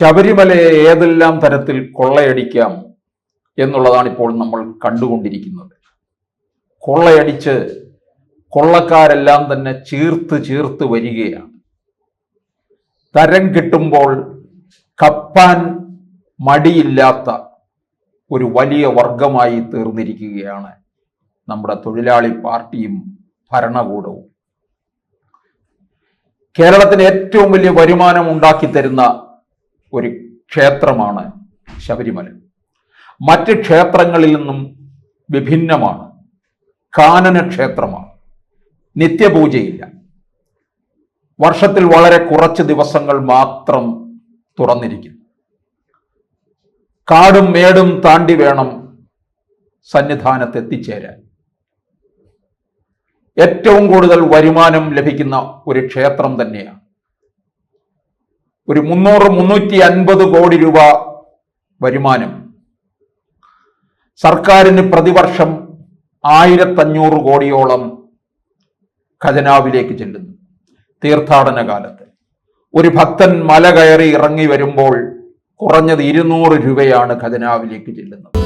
ശബരിമലയെ ഏതെല്ലാം തരത്തിൽ കൊള്ളയടിക്കാം എന്നുള്ളതാണ് ഇപ്പോൾ നമ്മൾ കണ്ടുകൊണ്ടിരിക്കുന്നത്. കൊള്ളയടിച്ച് കൊള്ളക്കാരെല്ലാം തന്നെ ചീർത്ത് വരികയാണ്. തരം കിട്ടുമ്പോൾ കപ്പാൻ മടിയില്ലാത്ത ഒരു വലിയ വർഗമായി തീർന്നിരിക്കുകയാണ് നമ്മുടെ തൊഴിലാളി പാർട്ടിയും ഭരണകൂടവും. കേരളത്തിന് ഏറ്റവും വലിയ വരുമാനം ഉണ്ടാക്കി തരുന്ന ഒരു ക്ഷേത്രമാണ് ശബരിമല. മറ്റ് ക്ഷേത്രങ്ങളിൽ നിന്നും വിഭിന്നമാണ്. കാനന ക്ഷേത്രമാണ്. നിത്യപൂജയില്ല. വർഷത്തിൽ വളരെ കുറച്ച് ദിവസങ്ങൾ മാത്രം തുറന്നിരിക്കുന്നു. കാടും മേടും താണ്ടി വേണം സന്നിധാനത്ത് എത്തിച്ചേരാൻ. ഏറ്റവും കൂടുതൽ വരുമാനം ലഭിക്കുന്ന ഒരു ക്ഷേത്രം തന്നെയാണ്. ഒരു 300-350 കോടി രൂപ വരുമാനം സർക്കാരിന് പ്രതിവർഷം 1500 കോടിയോളം ഖജനാവിലേക്ക് ചെല്ലുന്നു. തീർത്ഥാടന കാലത്ത് ഒരു ഭക്തൻ മല കയറി ഇറങ്ങി വരുമ്പോൾ കുറഞ്ഞത് 200 രൂപയാണ് ഖജനാവിലേക്ക് ചെല്ലുന്നത്.